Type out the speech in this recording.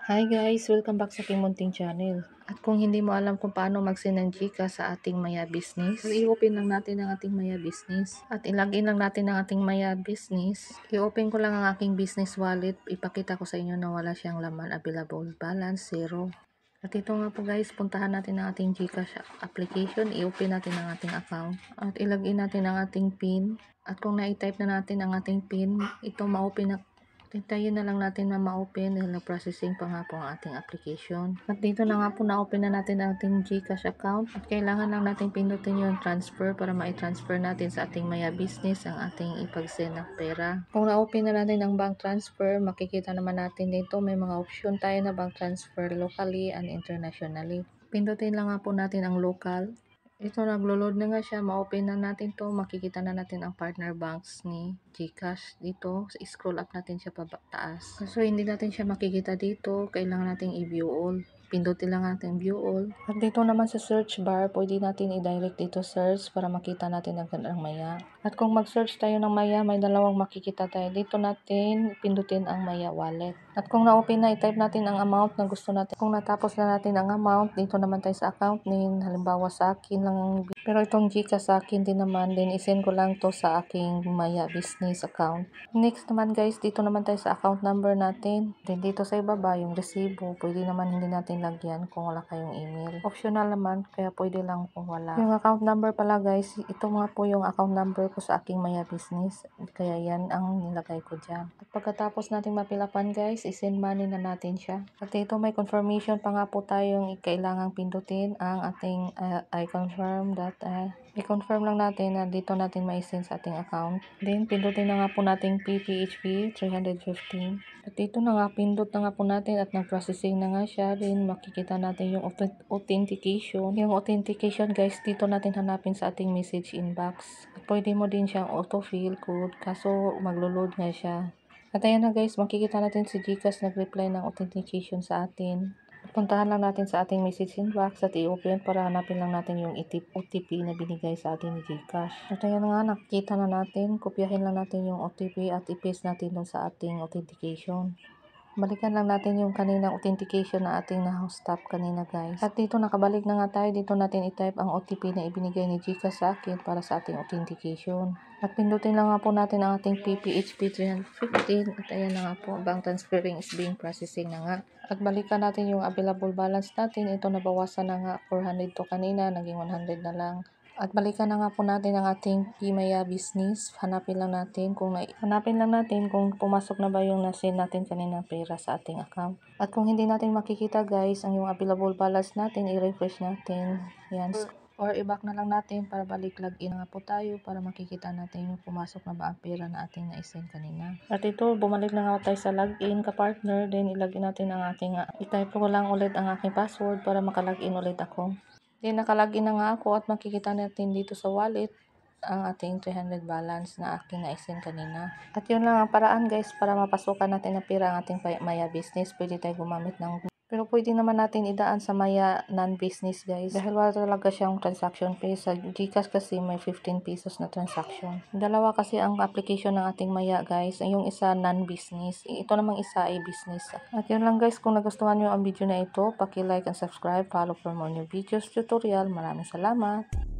Hi guys! Welcome back sa aking munting channel. At kung hindi mo alam kung paano mag-send ng GCash sa ating Maya Business, i-open lang natin ang ating Maya Business. At ilagin lang natin ang ating Maya Business. I-open ko lang ang aking business wallet. Ipakita ko sa inyo na wala siyang laman, available balance, 0. At ito nga po guys, puntahan natin ang ating GCash application. I-open natin ang ating account. At ilagin natin ang ating PIN. At kung na-type na natin ang ating PIN, ito ma-open na. Hintayin na lang natin na ma-open dahil na-processing pa nga po ang ating application. At dito na nga po na-open na natin ang ating GCash account. At kailangan lang natin pindutin yung transfer para ma-transfer natin sa ating Maya Business ang ating ipag-send na pera. Kung na-open na natin ang bank transfer, makikita naman natin dito may mga option tayo na bank transfer locally and internationally. Pindutin lang nga po natin ang local. Ito, naglo-load na nga siya. Ma-open na natin to. Makikita na natin ang partner banks ni GCash dito. Scroll up natin siya pataas. So, hindi natin siya makikita dito. Kailangan natin i-view all. Pindutin lang natin view all. At dito naman sa search bar, pwede natin i-direct dito search para makita natin ang Maya. At kung mag-search tayo ng Maya, may dalawang makikita tayo. Dito natin pindutin ang Maya wallet. At kung na-open na, i-type natin ang amount na gusto natin. Kung natapos na natin ang amount, dito naman tayo sa account name. Halimbawa sa akin lang, pero itong GCash sa akin din naman, then isend ko lang to sa aking Maya Business account. Next naman guys, dito naman tayo sa account number natin. Then dito sa ibaba, yung resibo, pwede naman hindi natin lagyan kung wala kayong email. Optional naman, kaya pwede lang kung wala. Yung account number pala guys, ito nga po yung account number ko sa aking Maya Business. Kaya yan ang nilagay ko dyan. At pagkatapos natin mapilapan guys, isend money na natin siya. At dito may confirmation pa nga po tayong kailangang pindutin ang ating I confirm that i-confirm lang natin na dito natin ma-send sa ating account. Then pindutin na nga po natin PPHP 315. At dito na nga, pindot na nga po natin at nag-processing na nga siya. Then makikita natin yung authentication. Yung authentication guys, dito natin hanapin sa ating message inbox. At pwede mo din siyang autofill code, kaso maglo-load nga siya. At ayan na guys, makikita natin si GCash nag-reply ng authentication sa atin. Puntahan lang natin sa ating message inbox at i-open para hanapin lang natin yung OTP na binigay sa atin ni GCash. At ayan nga, nakikita na natin. Kopyahin lang natin yung OTP at i-paste natin dun sa ating authentication. Balikan lang natin yung kaninang authentication na ating na-stop kanina guys. At dito nakabalik na nga tayo. Dito natin i-type ang OTP na ibinigay ni GCash sa akin para sa ating authentication. At pindutin lang nga po natin ang ating PPHP 315. At ayan na nga po, bank transferring is being processing na nga. At balikan natin yung available balance natin. Ito nabawasan na nga, 400 to kanina, naging 100 na lang. At balikan na nga po natin ang ating Maya Business. Hanapin lang natin kung pumasok na ba yung na-send natin kanina pera sa ating account. At kung hindi natin makikita guys, ang yung available balance natin, i-refresh natin. Yan. Or i-back na lang natin para balik login nga po tayo para makikita natin yung pumasok na ba ang pera na ating na-send kanina. At ito, bumalik na nga tayo sa login ka-partner. Then ilagin natin ang ating, i-type ko lang ulit ang aking password para makalogin ulit ako. Then nakalagin na nga ako at makikita natin dito sa wallet ang ating 300 balance na aking na-send kanina. At yun lang ang paraan guys para mapasukan natin ang pera ang ating Maya Business. Pwede tayo gumamit ng pero pwede naman natin idaan sa Maya non-business guys. Dahil wala talaga siyang transaction fee. Sa GCash kasi may 15 pesos na transaction. Dalawa kasi ang application ng ating Maya guys. Yung isa non-business. Ito namang isa ay business. At yun lang guys. Kung nagustuhan nyo ang video na ito, paki-like and subscribe. Follow for more new videos, tutorial. Maraming salamat.